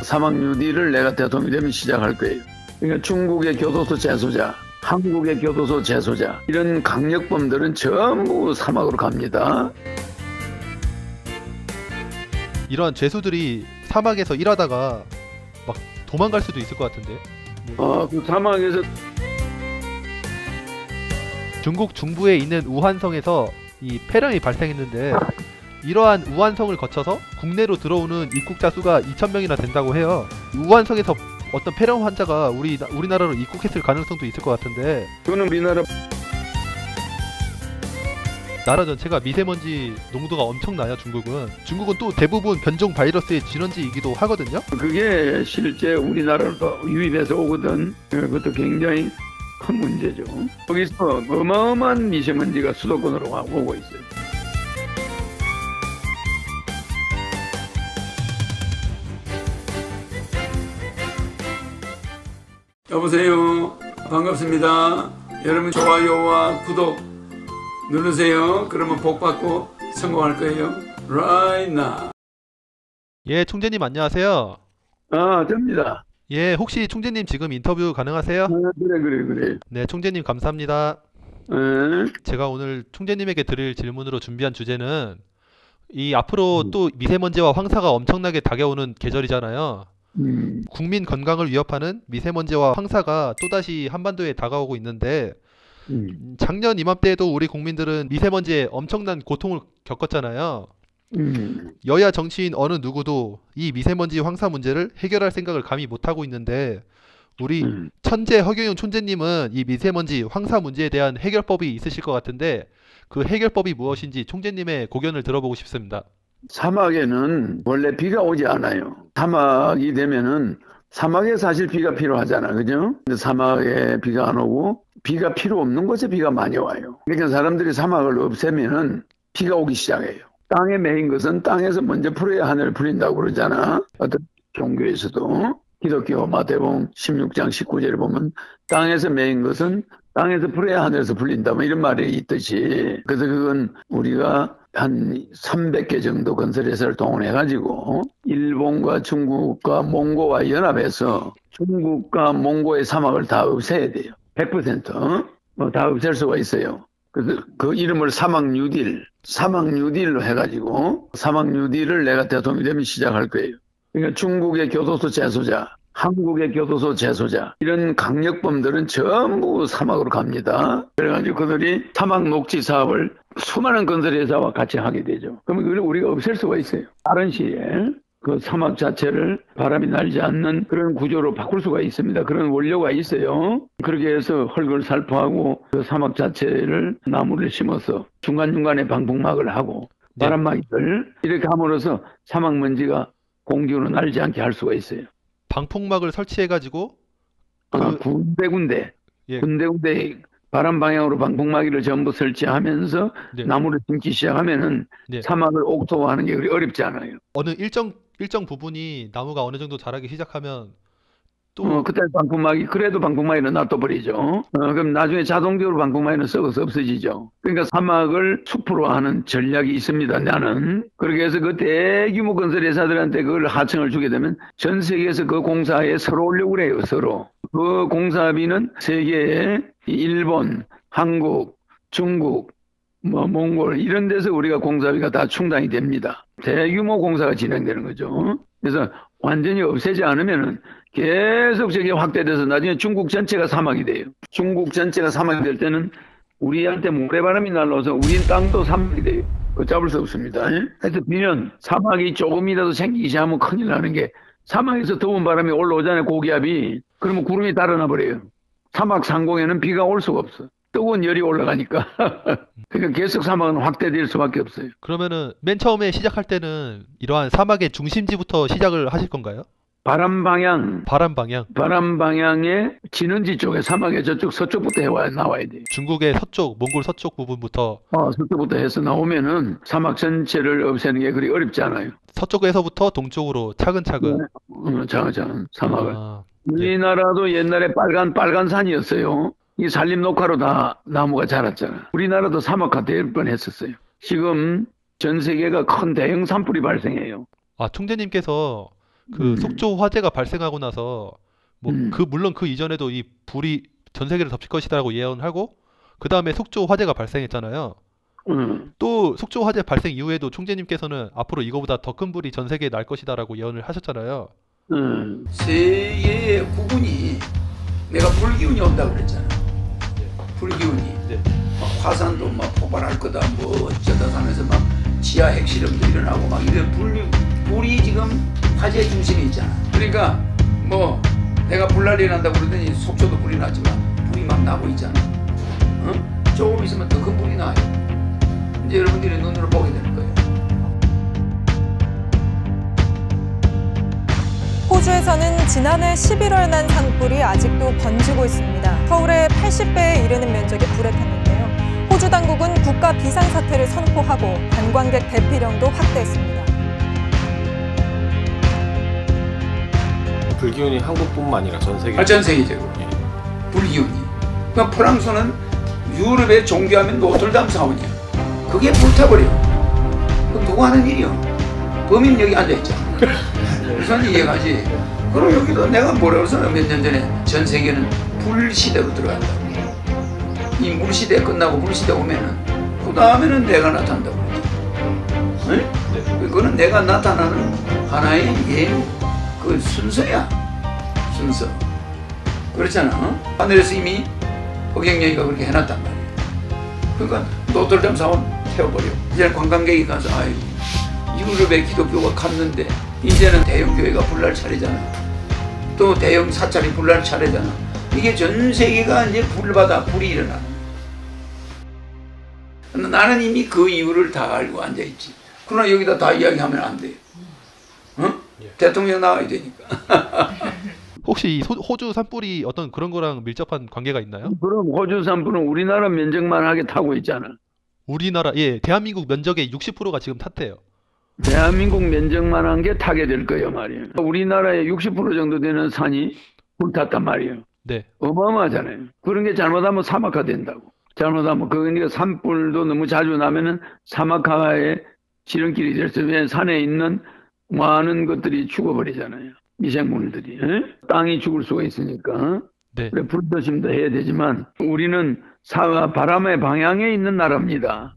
사막 뉴딜을 내가 대통령이 되면 시작할 거예요. 그러니까 중국의 교도소 재소자, 한국의 교도소 재소자, 이런 강력범들은 전부 사막으로 갑니다. 이런 죄수들이 사막에서 일하다가 막 도망갈 수도 있을 것 같은데. 그 사막에서 중국 중부에 있는 우한성에서 이 폐렴이 발생했는데, 이러한 우한성을 거쳐서 국내로 들어오는 입국자 수가 2,000명이나 된다고 해요. 우한성에서 어떤 폐렴 환자가 우리나라로 입국했을 가능성도 있을 것 같은데, 그거는 우리나라 나라 전체가 미세먼지 농도가 엄청나요. 중국은 또 대부분 변종 바이러스의 진원지이기도 하거든요. 그게 실제 우리나라로 유입해서 오거든. 그것도 굉장히 큰 문제죠. 거기서 어마어마한 미세먼지가 수도권으로 오고 있어요. 여보세요. 반갑습니다. 여러분 좋아요와 구독 누르세요. 그러면 복 받고 성공할 거예요. Right now. 예, 총재님 안녕하세요. 됩니다. 예, 혹시 총재님 지금 인터뷰 가능하세요? 그래. 네, 총재님 감사합니다. 네. 제가 오늘 총재님에게 드릴 질문으로 준비한 주제는, 이 앞으로 또 미세먼지와 황사가 엄청나게 다가오는 계절이잖아요. 국민 건강을 위협하는 미세먼지와 황사가 또다시 한반도에 다가오고 있는데, 작년 이맘때에도 우리 국민들은 미세먼지에 엄청난 고통을 겪었잖아요. 여야 정치인 어느 누구도 이 미세먼지 황사 문제를 해결할 생각을 감히 못하고 있는데, 우리 천재 허경영 총재님은 이 미세먼지 황사 문제에 대한 해결법이 있으실 것 같은데, 그 해결법이 무엇인지 총재님의 고견을 들어보고 싶습니다. 사막에는 원래 비가 오지 않아요. 사막이 되면은 사막에 사실 비가 필요하잖아, 그죠? 근데 사막에 비가 안 오고 비가 필요 없는 곳에 비가 많이 와요. 그러니까 사람들이 사막을 없애면은 비가 오기 시작해요. 땅에 매인 것은 땅에서 먼저 풀어야 하늘을 풀린다고 그러잖아. 어떤 종교에서도 기독교 마태복음 16장 19절에 보면 땅에서 매인 것은 땅에서 풀어야 하늘에서 풀린다, 뭐 이런 말이 있듯이. 그래서 그건 우리가 한 300개 정도 건설회사를 동원해가지고 일본과 중국과 몽고와 연합해서 중국과 몽고의 사막을 다 없애야 돼요. 100% 다 없앨 수가 있어요. 그래서 그 이름을 사막 뉴딜로 해가지고 사막 뉴딜을 내가 대통령이 되면 시작할 거예요. 그러니까 중국의 교도소 재소자, 한국의 교도소 재소자, 이런 강력범들은 전부 사막으로 갑니다. 그래가지고 그들이 사막 녹지 사업을 수많은 건설회사와 같이 하게 되죠. 그러면 우리가 없앨 수가 있어요. 빠른 시에 그 사막 자체를 바람이 날지 않는 그런 구조로 바꿀 수가 있습니다. 그런 원료가 있어요. 그렇게 해서 흙을 살포하고 그 사막 자체를 나무를 심어서 중간중간에 방풍막을 하고 바람막이를 이렇게 함으로써 사막 먼지가 공기로 날지 않게 할 수가 있어요. 방풍막을 설치해가지고 군데군데 바람 방향으로 방풍막이를 전부 설치하면서 나무를 심기 시작하면은 사막을 옥토화하는 게 그리 어렵지 않아요. 어느 일정 부분이 나무가 어느 정도 자라기 시작하면 또 그때 그래도 방풍막이는 놔둬버리죠. 그럼 나중에 자동적으로 방풍막이는 썩어서 없어지죠. 그러니까 사막을 숲으로 하는 전략이 있습니다, 나는. 그렇게 해서 그 대규모 건설회사들한테 그걸 하청을 주게 되면 전 세계에서 그 공사에 서로 오려고 그래요, 서로. 그 공사비는 세계에 일본, 한국, 중국, 몽골 이런 데서 우리가 공사비가 다 충당이 됩니다. 대규모 공사가 진행되는 거죠. 그래서 완전히 없애지 않으면은 계속 저게 확대돼서 나중에 중국 전체가 사막이 돼요. 중국 전체가 사막이 될 때는 우리한테 모래바람이 날라와서 우린 땅도 사막이 돼요. 그거 잡을 수 없습니다. 그래서 비는 사막이 조금이라도 생기기 시작하면 큰일 나는 게, 사막에서 더운 바람이 올라오잖아요, 고기압이. 그러면 구름이 달아나 버려요. 사막 상공에는 비가 올 수가 없어. 뜨거운 열이 올라가니까. 그러니까 계속 사막은 확대될 수밖에 없어요. 그러면은 맨 처음에 시작할 때는 이러한 사막의 중심지부터 시작을 하실 건가요? 바람 방향의 진원지 쪽에, 사막의 저쪽 서쪽부터 나와야 돼요. 중국의 서쪽, 몽골 서쪽 부분부터 서쪽부터 해서 나오면은 사막 전체를 없애는 게 그리 어렵지 않아요. 서쪽에서부터 동쪽으로 차근차근. 차근차근 사막을. 우리나라도 옛날에 빨간 산이었어요. 이 산림 녹화로 다 나무가 자랐잖아. 우리나라도 사막화 될 뻔했었어요. 지금 전 세계가 큰 대형 산불이 발생해요. 총재님께서 그 속초 화재가 발생하고 나서 뭐 물론 그 이전에도 이 불이 전 세계를 덮칠 것이다라고 예언하고 그 다음에 속초 화재가 발생했잖아요. 또 속초 화재 발생 이후에도 총재님께서는 앞으로 이거보다 더 큰 불이 전 세계에 날 것이다라고 예언을 하셨잖아요. 세계의 구분이 내가 불기운이 온다고 그랬잖아. 불기운이. 네. 막 화산도 막 폭발할 거다 뭐 어쩌다 하면서 막 지하 핵실험도 일어나고 막 이런 불이 지금 화재 중심에 있잖아. 그러니까 뭐 내가 불난리 난다고 그러더니 속초도 불이 났지만 불이 막 나고 있잖아. 조금 있으면 더 큰 불이 나요. 이제 여러분들이 눈으로 보게 되는 거예요. 호주에서는 지난해 11월 난 산불이 아직도 번지고 있습니다. 서울의 80배에 이르는 면적이 불에 탔는데요. 호주 당국은 국가 비상사태를 선포하고 관광객 대피령도 확대했습니다. 불기운이 한국뿐만 아니라 전 세계. 전 세계적으로. 불기운이. 그러니까 프랑스는 유럽에 종교하면 노틀담 사원이야. 그게 불타버려. 그럼 누가 하는 일이야? 범인 여기 앉아있잖아. 그래서 이해가지. 그럼 여기도 내가 뭐라고 해서 몇 년 전에 전 세계는 불시대로 들어간다고. 이 물시대 끝나고 불시대 오면은 그 다음에는 내가 나타난다고 그러죠. 네? 그거는 내가 나타나는 하나의 그 순서야. 순서. 그렇잖아. 하늘에서 이미 허경영이가 그렇게 해놨단 말이야. 그러니까 노틀담 사원 태워버려. 이제 관광객이 가서 아유 유럽의 기독교가 갔는데 이제는 대형 교회가 불날 차례잖아. 또 대형 사찰이 불날 차례잖아. 이게 전 세계가 이제 불이 일어나. 나는 이미 그 이유를 다 알고 앉아있지. 그러나 여기다 다 이야기하면 안 돼. 대통령 나와야 되니까. 혹시 이 호주 산불이 어떤 그런 거랑 밀접한 관계가 있나요? 그럼 호주 산불은 우리나라 면적만 하게 타고 있잖아. 우리나라, 예, 대한민국 면적의 60%가 지금 탔대요. 대한민국 면적만 한 게 타게 될 거예요 말이에요. 우리나라의 60% 정도 되는 산이 불탔단 말이에요. 네. 어마어마하잖아요. 그런 게 잘못하면 사막화 된다고. 잘못하면 그러니까 산불도 너무 자주 나면은 사막화의 지름길이 될 수 있어요. 왜 산에 있는 많은 것들이 죽어버리잖아요. 미생물들이. 땅이 죽을 수가 있으니까. 네. 그래 불조심도 해야 되지만 우리는 바람의 방향에 있는 나라입니다.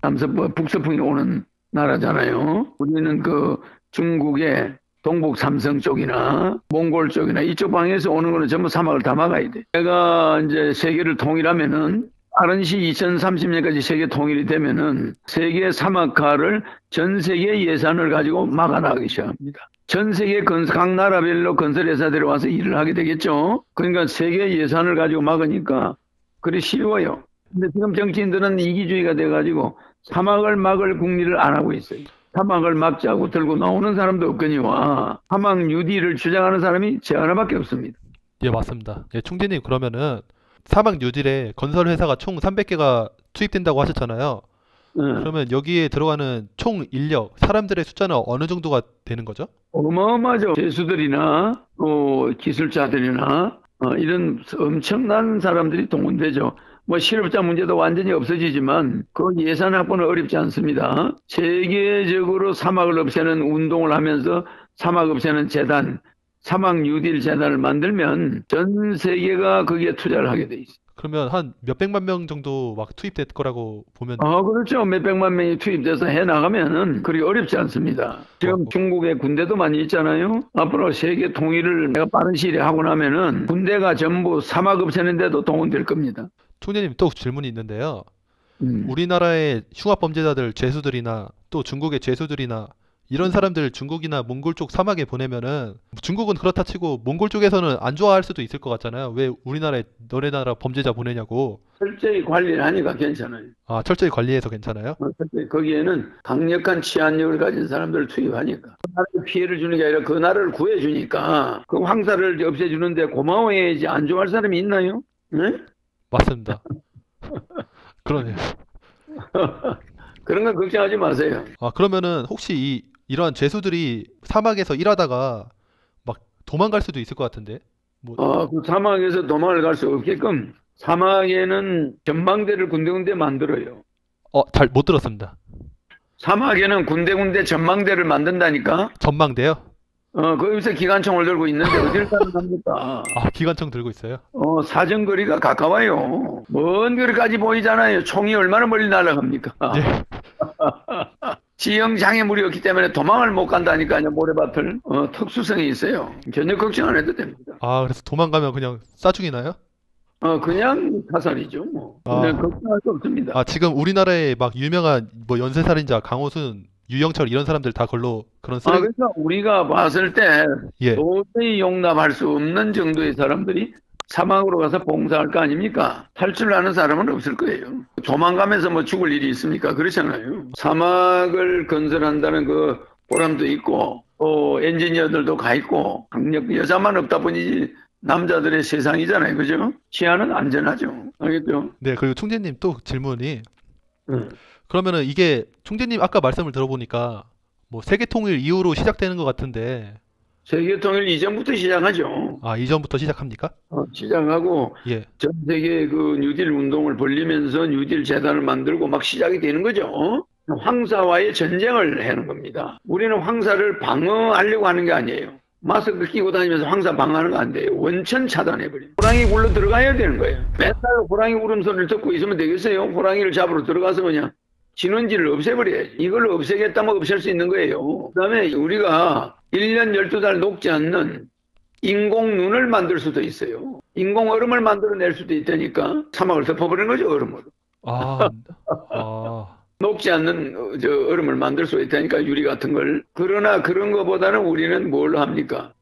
북서풍이 오는 나라잖아요. 우리는 그 중국의 동북 삼성 쪽이나 몽골 쪽이나 이쪽 방향에서 오는 거는 전부 사막을 다 막아야 돼. 내가 이제 세계를 통일하면은 빠른 시 2030년까지 세계 통일이 되면은 세계 사막화를 전 세계 예산을 가지고 막아나가기 시작합니다. 전 세계 각 나라별로 건설회사들이 와서 일을 하게 되겠죠. 그러니까 세계 예산을 가지고 막으니까 그리 쉬워요. 근데 지금 정치인들은 이기주의가 돼가지고 사막을 막을 궁리를 안 하고 있어요. 사막을 막자고 들고 나오는 사람도 없거니와 사막 뉴딜을 주장하는 사람이 제 하나밖에 없습니다. 예, 맞습니다. 예, 총재님 그러면은 사막 뉴딜에 건설 회사가 총 300개가 투입된다고 하셨잖아요. 그러면 여기에 들어가는 총 인력, 사람들의 숫자는 어느 정도가 되는 거죠? 어마어마하죠. 재수들이나 또 기술자들이나 이런 엄청난 사람들이 동원되죠. 뭐 실업자 문제도 완전히 없어지지만 그 예산 확보는 어렵지 않습니다. 세계적으로 사막을 없애는 운동을 하면서 사막 없애는 재단, 사막 뉴딜 재단을 만들면 전 세계가 거기에 투자를 하게 돼 있어요. 그러면 한 몇백만 명 정도 막 투입될 거라고 보면. 그렇죠. 몇백만 명이 투입돼서 해나가면은 그리 어렵지 않습니다. 지금 중국의 군대도 많이 있잖아요. 앞으로 세계 통일을 내가 빠른 시일에 하고 나면은 군대가 전부 사막 없애는데도 동원될 겁니다. 총재님 또 질문이 있는데요. 우리나라의 흉악범죄자들 죄수들이나 또 중국의 죄수들이나 이런 사람들 중국이나 몽골 쪽 사막에 보내면은 중국은 그렇다 치고 몽골 쪽에서는 안 좋아할 수도 있을 것 같잖아요. 왜 우리나라에 너네 나라 범죄자 보내냐고. 철저히 관리를 하니까 괜찮아요. 아, 철저히 관리해서 괜찮아요? 거기에는 강력한 치안력을 가진 사람들을 투입하니까. 그 나라에 피해를 주는 게 아니라 그 나라를 구해주니까 그 황사를 없애주는데 고마워해야지. 안 좋아할 사람이 있나요? 네? 맞습니다. 그러네요. 그런 건 걱정하지 마세요. 아, 그러면은 혹시 이러한 죄수들이 사막에서 일하다가 막 도망갈 수도 있을 것 같은데? 그 사막에서 도망을 갈 수 없게끔 사막에는 전망대를 군데군데 만들어요. 잘 못 들었습니다. 사막에는 군데군데 전망대를 만든다니까? 전망대요? 거기서 기관총을 들고 있는데 어디를 가능합니까? 아, 기관총 들고 있어요? 사정거리가 가까워요. 먼 거리까지 보이잖아요. 총이 얼마나 멀리 날아갑니까? 네. 지형 장애물이 없기 때문에 도망을 못 간다니까요. 모래밭을. 특수성이 있어요. 전혀 걱정 안 해도 됩니다. 아, 그래서 도망가면 그냥 쏴 죽이나요? 그냥 타살이죠. 뭐. 그냥 걱정할 수 없습니다. 아, 지금 우리나라에 막 유명한 뭐 연쇄살인자 강호순, 유영철 이런 사람들 다 걸로 그런 쓰레기. 그래서 우리가 봤을 때 예. 도저히 용납할 수 없는 정도의 사람들이 사막으로 가서 봉사할 거 아닙니까? 탈출하는 사람은 없을 거예요. 도망가면서 뭐 죽을 일이 있습니까? 그렇잖아요. 사막을 건설한다는 그 보람도 있고, 엔지니어들도 가 있고, 강력 여자만 없다 보니 남자들의 세상이잖아요. 그죠? 치안은 안전하죠. 알겠죠? 네, 그리고 총재님 또 질문이. 그러면은 이게 총재님 아까 말씀을 들어보니까 뭐 세계 통일 이후로 시작되는 것 같은데. 세계 통일 이전부터 시작하죠. 아, 이전부터 시작합니까? 시작하고 예. 전 세계 그 뉴딜 운동을 벌리면서 뉴딜 재단을 만들고 막 시작이 되는 거죠. 황사와의 전쟁을 하는 겁니다. 우리는 황사를 방어하려고 하는 게 아니에요. 마스크 끼고 다니면서 황사 방어하는 거 안 돼요. 원천 차단해버려요. 호랑이 굴러 들어가야 되는 거예요. 맨날 호랑이 울음소리를 듣고 있으면 되겠어요? 호랑이를 잡으러 들어가서 그냥 진원지를 없애버려야지. 이걸 없애겠다면 없앨 수 있는 거예요. 그 다음에 우리가 1년 12달 녹지 않는 인공 눈을 만들 수도 있어요. 인공 얼음을 만들어낼 수도 있다니까. 사막을 덮어버리는 거죠, 얼음으로. 녹지 않는 얼음을 만들 수 있다니까, 유리 같은 걸. 그러나 그런 것보다는 우리는 뭘 합니까?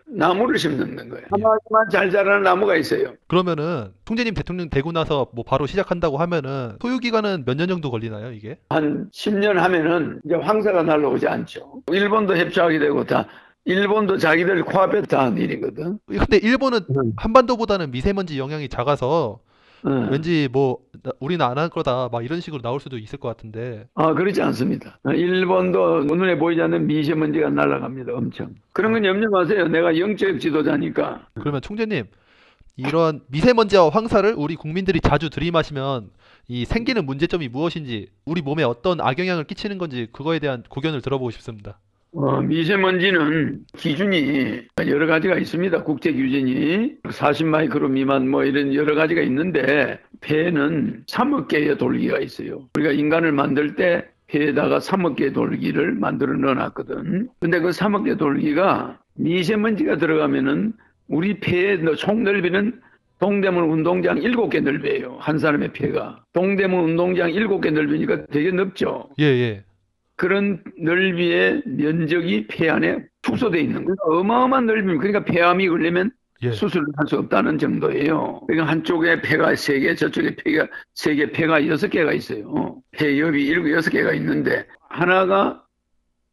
나무를 심는 거예요. 사막에만 잘 자라는 나무가 있어요. 그러면은 총재님 대통령 되고 나서 뭐 바로 시작한다고 하면은 소요 기간은 몇 년 정도 걸리나요, 이게? 한 10년 하면은 이제 황사가 날라오지 않죠. 일본도 협조하게 되고 다 일본도 자기들 코앞에 다 한 일이거든. 근데 일본은 한반도보다는 미세먼지 영향이 작아서 왠지 뭐 우리는 안 할 거다 막 이런 식으로 나올 수도 있을 것 같은데. 그렇지 않습니다. 일본도 눈에 보이지 않는 미세먼지가 날아갑니다. 엄청. 그런 건 염려 마세요. 내가 영적 지도자니까. 그러면 총재님, 이런 미세먼지와 황사를 우리 국민들이 자주 들이마시면 이 생기는 문제점이 무엇인지, 우리 몸에 어떤 악영향을 끼치는 건지 그거에 대한 고견을 들어보고 싶습니다. 미세먼지는 기준이 여러 가지가 있습니다. 국제 기준이 40마이크로 미만 뭐 이런 여러 가지가 있는데, 폐에는 3억 개의 돌기가 있어요. 우리가 인간을 만들 때 폐에다가 3억 개의 돌기를 만들어 넣어놨거든. 근데 그 3억 개 돌기가 미세먼지가 들어가면은 우리 폐의 총 넓이는 동대문 운동장 7개 넓이에요. 한 사람의 폐가. 동대문 운동장 7개 넓이니까 되게 넓죠. 예. 그런 넓이의 면적이 폐 안에 축소되어 있는 거예요. 어마어마한 넓이입니다. 그러니까 폐암이 걸리면 수술을 할 수 없다는 정도예요. 그러니까 한쪽에 폐가 3개, 저쪽에 폐가 3개, 폐가 6개가 있어요. 폐엽이 7, 6개가 있는데 하나가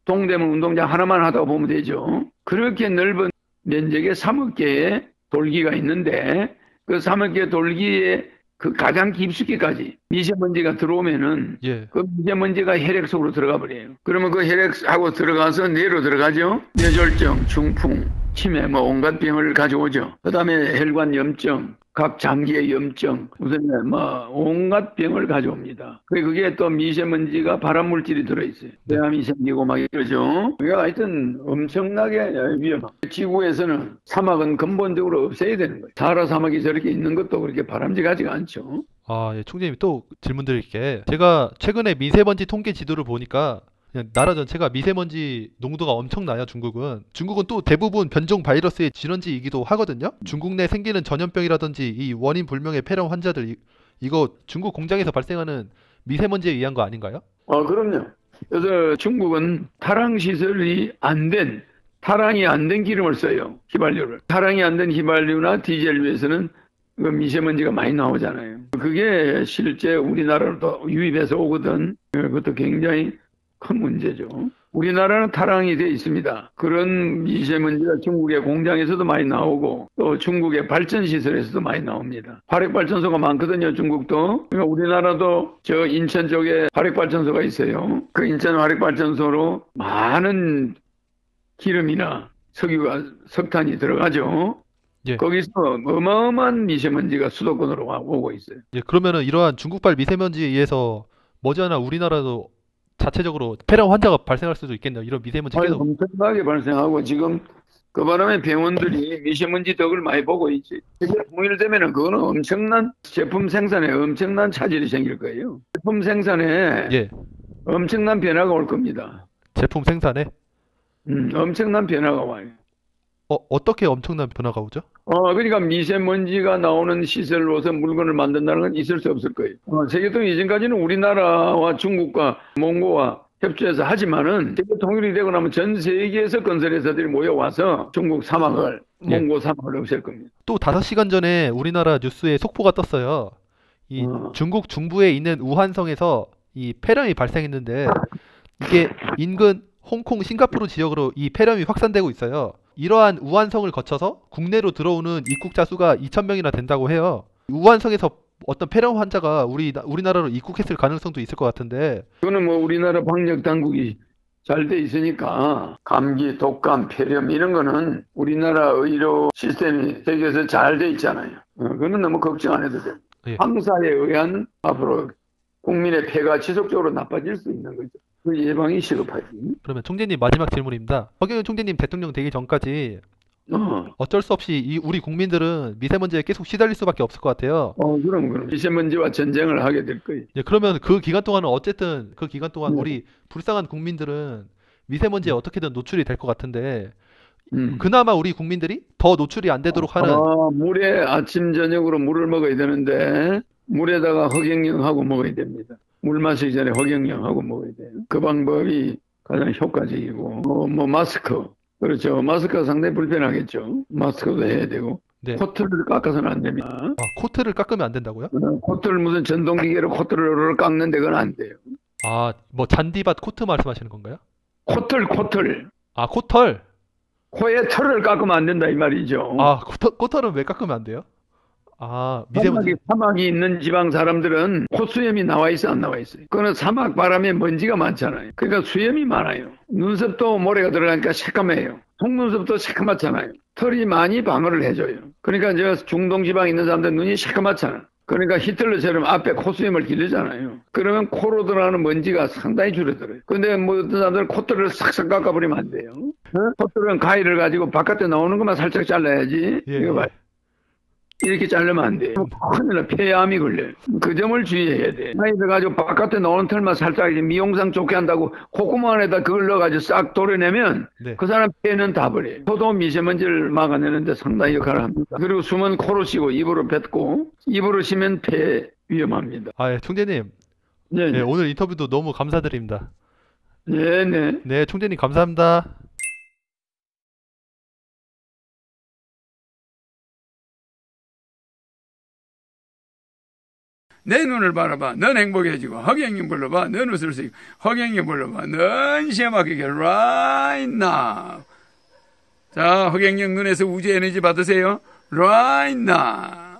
동대문 운동장 하나만 하다가 보면 되죠. 그렇게 넓은 면적에 3억 개의 돌기가 있는데, 그 3억 개의 돌기에 그 가장 깊숙이까지 미세먼지가 들어오면은 그 미세먼지가 혈액 속으로 들어가 버려요. 그러면 그 혈액하고 들어가서 뇌로 들어가죠. 뇌졸중, 중풍, 치매, 뭐 온갖 병을 가져오죠. 그 다음에 혈관 염증, 각 장기의 염증, 무슨 뭐 온갖 병을 가져옵니다. 그게 또 미세먼지가 발암물질이 들어있어요. 폐암이 생기고 막 이러죠. 그러니까 하여튼 엄청나게 위험하고, 지구에서는 사막은 근본적으로 없애야 되는 거예요. 사하라 사막이 저렇게 있는 것도 그렇게 바람직하지가 않죠. 예, 총재님 또 질문 드릴게. 제가 최근에 미세먼지 통계 지도를 보니까 그냥 나라 전체가 미세먼지 농도가 엄청나요. 중국은 또 대부분 변종 바이러스의 진원지이기도 하거든요. 중국 내 생기는 전염병이라든지 이 원인 불명의 폐렴 환자들, 이거 중국 공장에서 발생하는 미세먼지에 의한 거 아닌가요? 그럼요. 그래서 중국은 타랑시설이 타랑이 안 된 기름을 써요. 휘발유를. 타랑이 안 된 휘발유나 디젤유에서는 그 미세먼지가 많이 나오잖아요. 그게 실제 우리나라로도 유입해서 오거든. 그것도 굉장히 큰 문제죠. 우리나라는 타랑이 돼 있습니다. 그런 미세먼지가 중국의 공장에서도 많이 나오고, 또 중국의 발전시설에서도 많이 나옵니다. 화력발전소가 많거든요, 중국도. 그러니까 우리나라도 저 인천 쪽에 화력발전소가 있어요. 그 인천 화력발전소로 많은 기름이나 석탄이 들어가죠. 거기서 어마어마한 미세먼지가 수도권으로 오고 있어요. 그러면은 이러한 중국발 미세먼지에 의해서 머지않아 우리나라도 자체적으로 폐렴 환자가 발생할 수도 있겠네요. 이런 미세먼지 계속. 엄청나게 발생하고 지금 그 바람에 병원들이 미세먼지 덕을 많이 보고 있지. 이게 통일되면은 그거는 엄청난 제품 생산에 엄청난 차질이 생길 거예요. 제품 생산에 예. 엄청난 변화가 올 겁니다. 제품 생산에 엄청난 변화가 와요. 어떻게 엄청난 변화가 오죠? 그러니까 미세먼지가 나오는 시설로서 물건을 만든다는 건 있을 수 없을 거예요. 세계통 이전까지는 우리나라와 중국과 몽고와 협조해서 하지만은 세계 통일이 되고 나면 전 세계에서 건설회사들이 모여와서 중국 사막을, 몽고 사막을 없앨 겁니다. 또 5시간 전에 우리나라 뉴스에 속보가 떴어요. 이 중국 중부에 있는 우한성에서 이 폐렴이 발생했는데 이게 인근 홍콩, 싱가포르 지역으로 이 폐렴이 확산되고 있어요. 이러한 우한성을 거쳐서 국내로 들어오는 입국자 수가 2,000명이나 된다고 해요. 우한성에서 어떤 폐렴 환자가 우리나라로 입국했을 가능성도 있을 것 같은데. 그거는 뭐 우리나라 방역 당국이 잘 돼 있으니까 감기, 독감, 폐렴 이런 거는 우리나라 의료 시스템이 세계에서 잘 돼 있잖아요. 그거는 너무 걱정 안 해도 돼요. 예. 황사에 의한 앞으로 국민의 폐가 지속적으로 나빠질 수 있는 거죠. 그 예방이 시급하지. 그러면 총재님 마지막 질문입니다. 허경영 총재님 대통령 되기 전까지 어쩔 수 없이 우리 국민들은 미세먼지에 계속 시달릴 수밖에 없을 것 같아요. 그럼 미세먼지와 전쟁을 하게 될 거예요. 예, 그러면 그 기간 동안은 어쨌든 그 기간 동안 우리 불쌍한 국민들은 미세먼지에 어떻게든 노출이 될 것 같은데 그나마 우리 국민들이 더 노출이 안 되도록 하는 물에 아침 저녁으로 물을 먹어야 되는데 물에다가 흑염룡하고 먹어야 됩니다. 물 마시기 전에 흑염룡하고 먹어야 돼요. 그 방법이 가장 효과적이고 마스크. 그렇죠. 마스크가 상당히 불편하겠죠. 마스크도 해야 되고. 네. 코트를 깎아서는 안 됩니다. 코트를 깎으면 안 된다고요? 코트를 무슨 전동기계로 코트를 깎는데 그건 안 돼요. 뭐 잔디밭 코트 말씀하시는 건가요? 코틀. 코털. 코에 털을 깎으면 안 된다 이 말이죠. 코털은 왜 깎으면 안 돼요? 미세먼지. 사막이 있는 지방 사람들은 콧수염이 나와 있어 안 나와 있어요. 그거는 사막 바람에 먼지가 많잖아요. 그러니까 수염이 많아요. 눈썹도 모래가 들어가니까 새까매요. 속눈썹도 새까맣잖아요. 털이 많이 방어를 해줘요. 그러니까 제가 중동 지방에 있는 사람들 눈이 새까맣잖아요. 그러니까 히틀러처럼 앞에 콧수염을 기르잖아요. 그러면 코로 들어가는 먼지가 상당히 줄어들어요. 근데 어떤 사람들은 콧털을 싹싹 깎아버리면 안 돼요. 콧털은 가위를 가지고 바깥에 나오는 것만 살짝 잘라야지. 이거 봐요. 이렇게 자르면 안 돼요. 큰일 나, 폐암이 걸려요. 그 점을 주의해야 돼. 가위를 가지고 바깥에 나오는 털만 살짝 미용상 좋게 한다고 콧구멍 안에다 그걸 넣어가지고 싹 도려내면 그 사람 폐는 다 버려요. 저도 미세먼지를 막아내는데 상당히 역할을 합니다. 그리고 숨은 코로 쉬고 입으로 뱉고 입으로 쉬면 폐 위험합니다. 총재님. 네, 오늘 인터뷰도 너무 감사드립니다. 네, 총재님 감사합니다. 내 눈을 바라봐. 넌 행복해지고 허경영 불러봐. 넌 웃을 수 있고 허경영 불러봐. 넌 시험하게 right now. 자, 허경영 눈에서 우주 에너지 받으세요. right now.